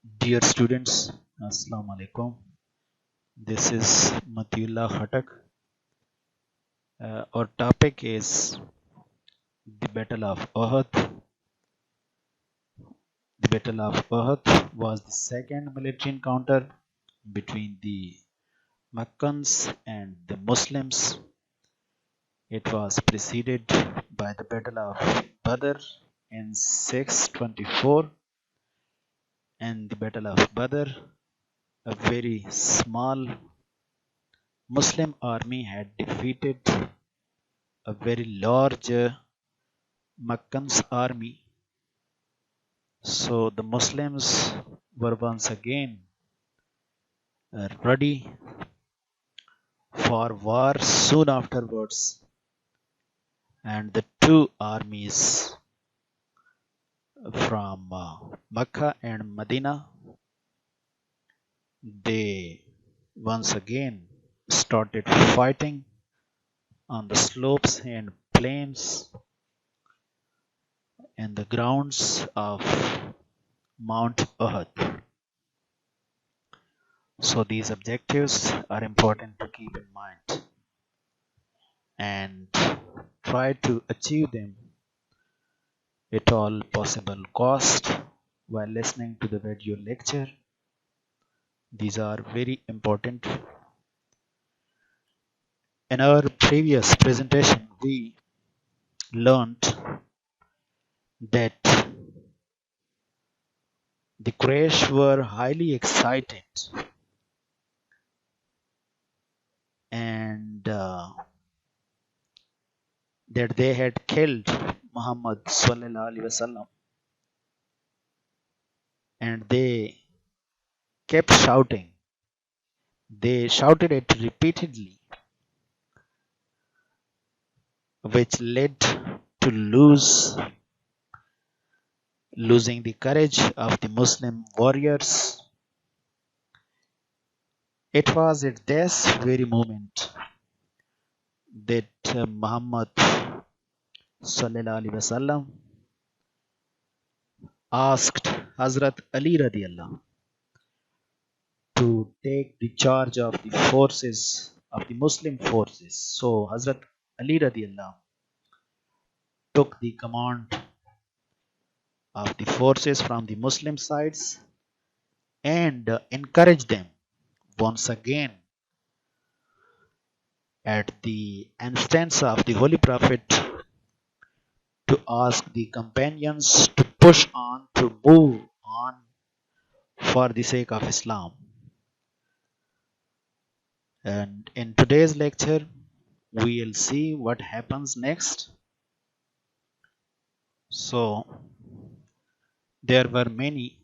Dear students, Assalamu alaikum. This is Mati-Ullah-Khattak. Our topic is the Battle of Uhud. The Battle of Uhud was the second military encounter between the Meccans and the Muslims. It was preceded by the Battle of Badr in 624 and the Battle of Badr. A very small Muslim army had defeated a very large Meccan's army. So the Muslims were once again ready for war soon afterwards, and the two armies from Mecca and Medina, they once again started fighting on the slopes and plains and the grounds of Mount Uhud. So these objectives are important to keep in mind and try to achieve them at all possible cost while listening to the video lecture. These are very important. In our previous presentation, we learned that the Quraysh were highly excited and that they had killed Muhammad sallallahu alaihi wasallam, and they kept shouting. They shouted it repeatedly, which led to losing the courage of the Muslim warriors. It was at this very moment that Muhammad sallallahu alaihi wasallam asked Hazrat Ali radiallahu to take the charge of the forces of the Muslim forces. So Hazrat Ali radiallahu took the command of the forces from the Muslim sides and encouraged them once again at the instance of the Holy Prophet to ask the companions to push on, to move on for the sake of Islam. And in today's lecture, we'll see what happens next. So, there were many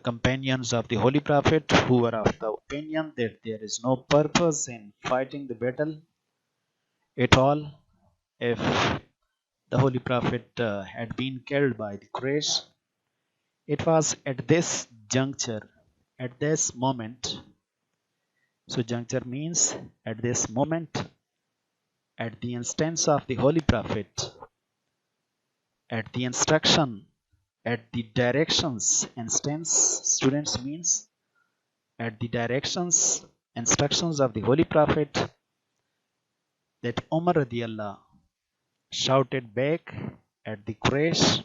companions of the Holy Prophet who were of the opinion that there is no purpose in fighting the battle at all if the Holy Prophet had been killed by the Quraysh. It was at this juncture, at this moment. So juncture means at this moment, at the instance of the Holy Prophet, at the instruction, at the directions. Instance, students, means at the directions, instructions of the Holy Prophet, that Umar radiallahu shouted back at the Quraysh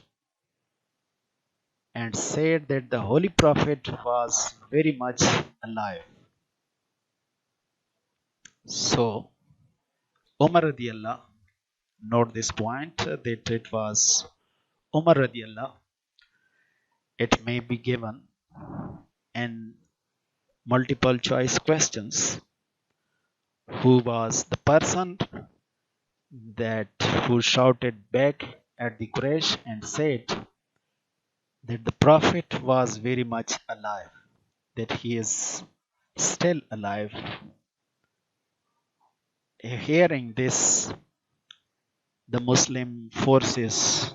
and said that the Holy Prophet was very much alive. So Umar radiallahu, note this point that it was Umar radiallahu. It may be given in multiple choice questions. Who was the person that who shouted back at the Quraysh and said that the Prophet was very much alive, that he is still alive? Hearing this, the Muslim forces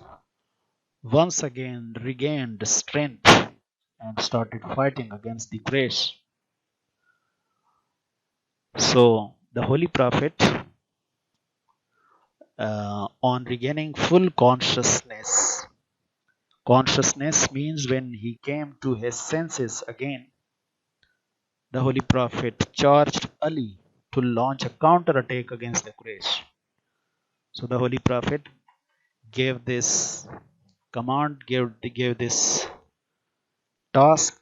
once again regained strength and started fighting against the Quraysh. So the Holy Prophet, on regaining full consciousness, Consciousness means when he came to his senses again, the Holy Prophet charged Ali to launch a counter attack against the Quraysh. So the Holy Prophet gave this command, gave this task,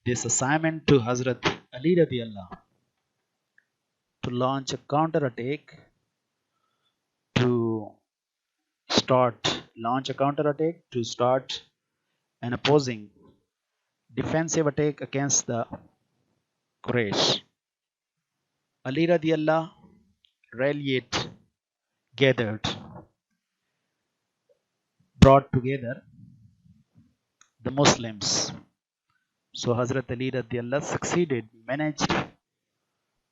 this assignment to Hazrat Ali radiallahu to launch to a counter attack to start an opposing defensive attack against the Quraysh. Ali radiallahu rallied, gathered, brought together the Muslims. So Hazrat Ali radiallahu succeeded, managed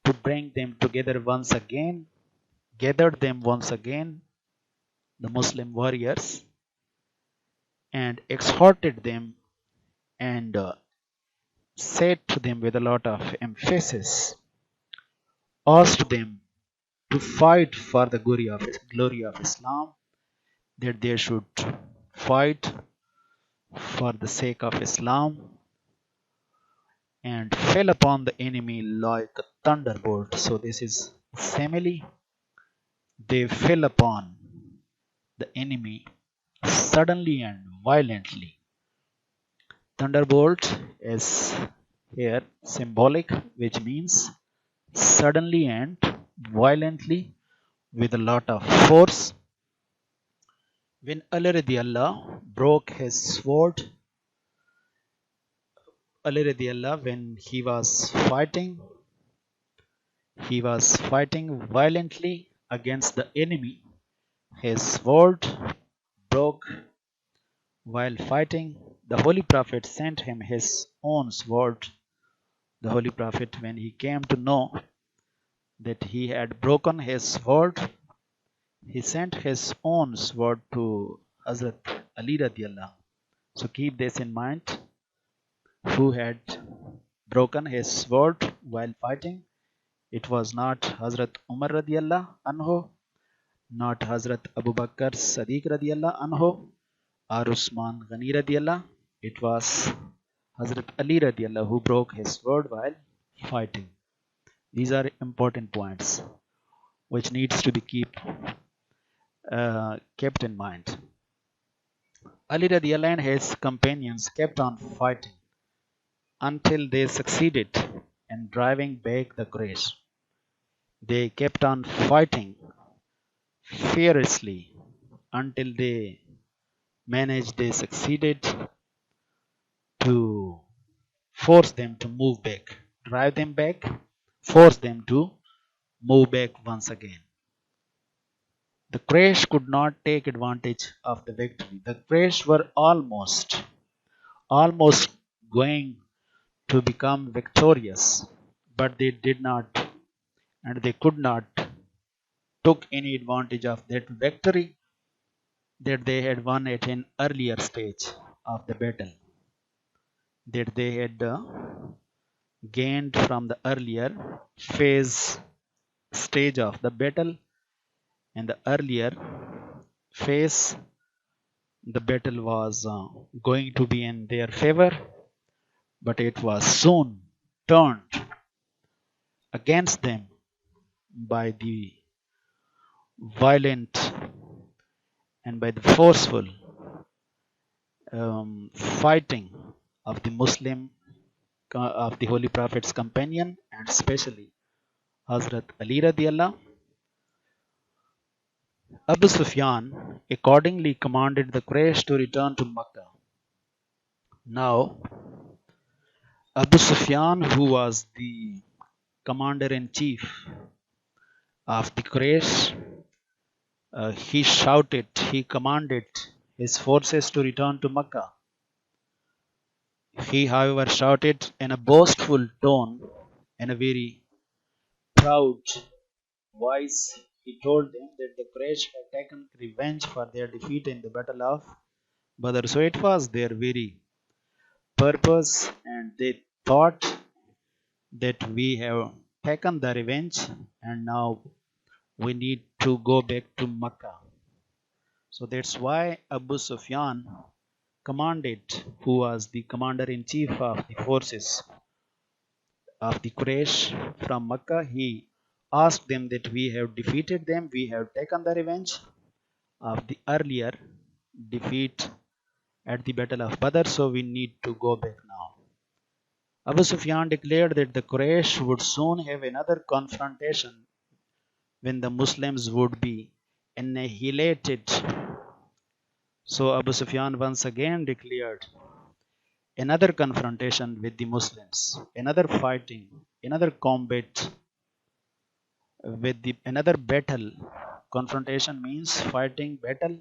to bring them together once again, gathered them once again, the Muslim warriors, and exhorted them and said to them with a lot of emphasis, asked them to fight for the glory of Islam, that they should fight for the sake of Islam, and fell upon the enemy like a thunderbolt. So this is simile. They fell upon the enemy suddenly and violently. Thunderbolt is here symbolic, which means suddenly and violently with a lot of force. When Ali radiallahu broke his sword, Ali radiallahu, when he was fighting violently against the enemy. His sword broke while fighting. The Holy Prophet sent him his own sword. The Holy Prophet, when he came to know that he had broken his sword, he sent his own sword to Hazrat Ali radiallahu. So keep this in mind. Who had broken his sword while fighting? It was not Hazrat Umar radiallahu anhu, not Hazrat Abu Bakr Sadiq radiallahu anhu, or Usman Ghani radiallahu. It was Hazrat Ali radiallahu who broke his sword while fighting. These are important points which needs to be kept in mind. Ali radiallahu and his companions kept on fighting until they succeeded in driving back the Quraysh. They kept on fighting fiercely until they succeeded to force them to move back, drive them back, force them to move back once again. The Quraysh could not take advantage of the victory. The Quraysh were almost going to become victorious, but they did not and they could not took any advantage of that victory that they had won at an earlier stage of the battle, that they had gained from the earlier phase stage of the battle. In the earlier phase, the battle was going to be in their favor, but it was soon turned against them by the violent and by the forceful fighting of the of the Holy Prophet's companion, and especially Hazrat Ali radiallahu. Abu Sufyan accordingly commanded the Quraysh to return to Makkah. Now, Abu Sufyan, who was the commander in chief of the Quraysh, he commanded his forces to return to Makkah. He, however, shouted in a boastful tone, in a very proud voice. He told them that the Quraysh had taken revenge for their defeat in the Battle of Badr. So it was their very purpose, and they thought that we have taken the revenge and now we need to go back to Makkah. So that's why Abu Sufyan who was the commander-in-chief of the forces of the Quraysh from Makkah, he asked them that we have defeated them, we have taken the revenge of the earlier defeat at the Battle of Badr, so we need to go back now. Abu Sufyan declared that the Quraysh would soon have another confrontation when the Muslims would be annihilated. So Abu Sufyan once again declared another confrontation with the Muslims, another fighting, another combat with the another battle. Confrontation means fighting battle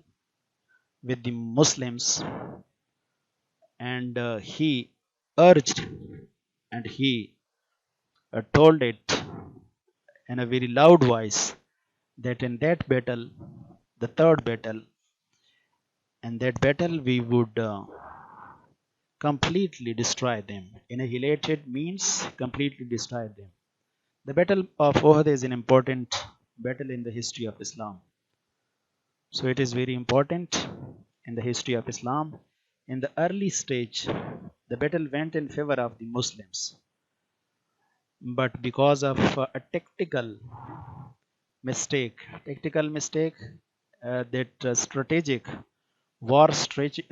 with the Muslims, and he urged and he told it in a very loud voice that in that battle, the third battle, in that battle we would completely destroy them. Annihilated means completely destroy them. The Battle of Uhud is an important battle in the history of Islam. So it is very important in the history of Islam. In the early stage, the battle went in favor of the Muslims. But because of a tactical mistake, that strategic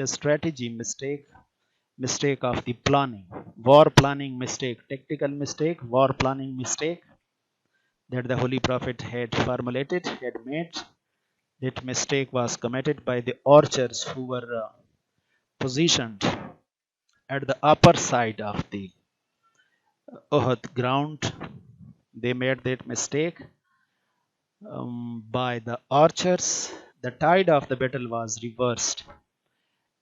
strategy mistake of the planning, war planning mistake, tactical mistake, war planning mistake that the Holy Prophet had formulated, had made. That mistake was committed by the archers who were positioned at the upper side of the Uhud ground. They made that mistake by the archers. The tide of the battle was reversed,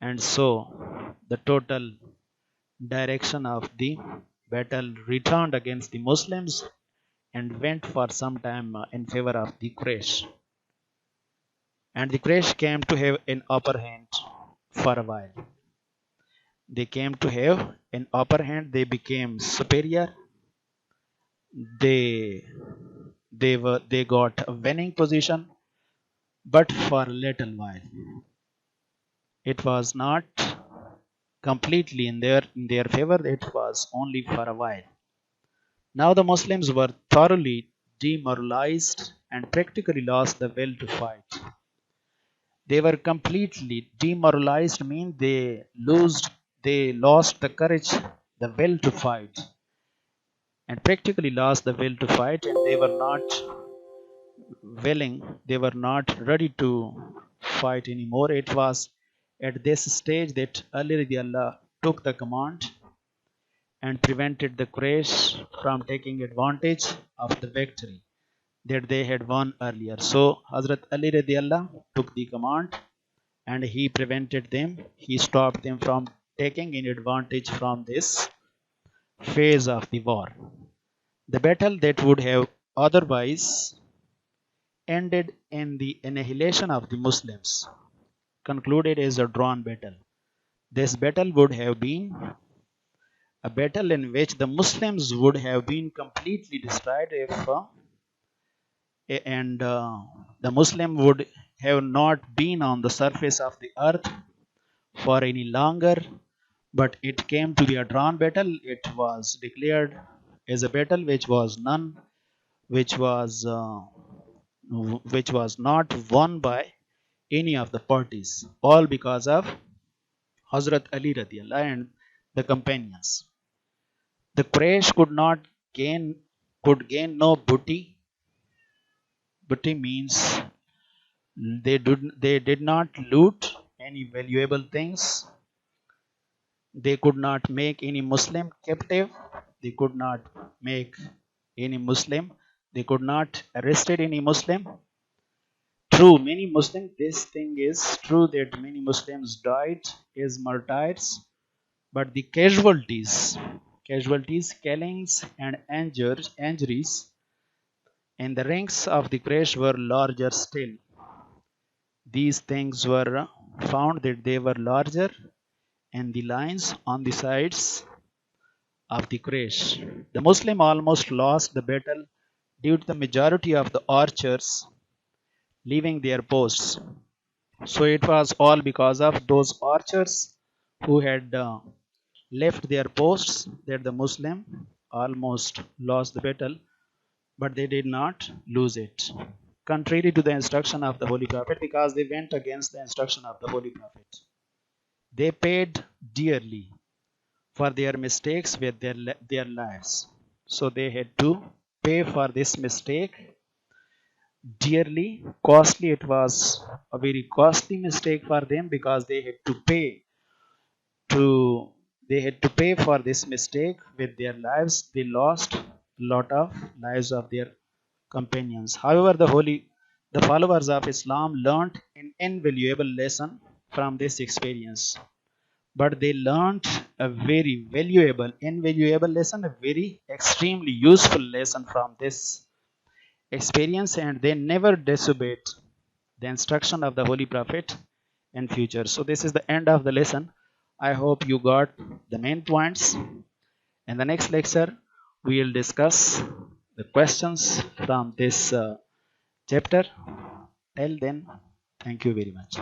and so the total direction of the battle returned against the Muslims and went for some time in favor of the Quraysh. And the Quraysh came to have an upper hand for a while. They came to have an upper hand. They became superior. They they got a winning position, but for a little while. It was not completely in their favor. It was only for a while. Now the Muslims were thoroughly demoralized and practically lost the will to fight. They were completely demoralized, mean they lost the courage, the will to fight, and practically lost the will to fight, and they were not willing, they were not ready to fight anymore. It was at this stage that Ali radiallah took the command and prevented the Quraysh from taking advantage of the victory that they had won earlier. So Hazrat Ali radiallah took the command and he prevented them, he stopped them from taking any advantage from this phase of the war. The battle that would have otherwise ended in the annihilation of the Muslims concluded as a drawn battle. This battle would have been a battle in which the Muslims would have been completely destroyed if and the Muslim would have not been on the surface of the earth for any longer, but it came to be a drawn battle. It was declared as a battle which was uh, which was not won by any of the parties, all because of Hazrat Ali radiallahu and the companions. The Quraysh gain could gain no booty. Booty means they did not loot any valuable things. They could not make any Muslim captive. They could not make any Muslim. They could not arrested any Muslim. True, many Muslims, this thing is true that many Muslims died as martyrs, but the casualties, killings, and injuries in the ranks of the Quraysh were larger still. These things were found that they were larger in the lines on the sides of the Quraysh. The Muslim almost lost the battle due to the majority of the archers leaving their posts. So it was all because of those archers who had left their posts, that the Muslim almost lost the battle, but they did not lose it. Contrary to the instruction of the Holy Prophet, because they went against the instruction of the Holy Prophet. They paid dearly for their mistakes with their lives. So they had to pay for this mistake dearly, costly. It was a very costly mistake for them because to they had to pay for this mistake with their lives. They lost a lot of lives of their companions. However, the followers of Islam learned an invaluable lesson from this experience. But they learned a very invaluable lesson, a very extremely useful lesson from this experience, and they never disobeyed the instruction of the Holy Prophet in future. So this is the end of the lesson. I hope you got the main points. In the next lecture, we will discuss the questions from this chapter. Till then, thank you very much.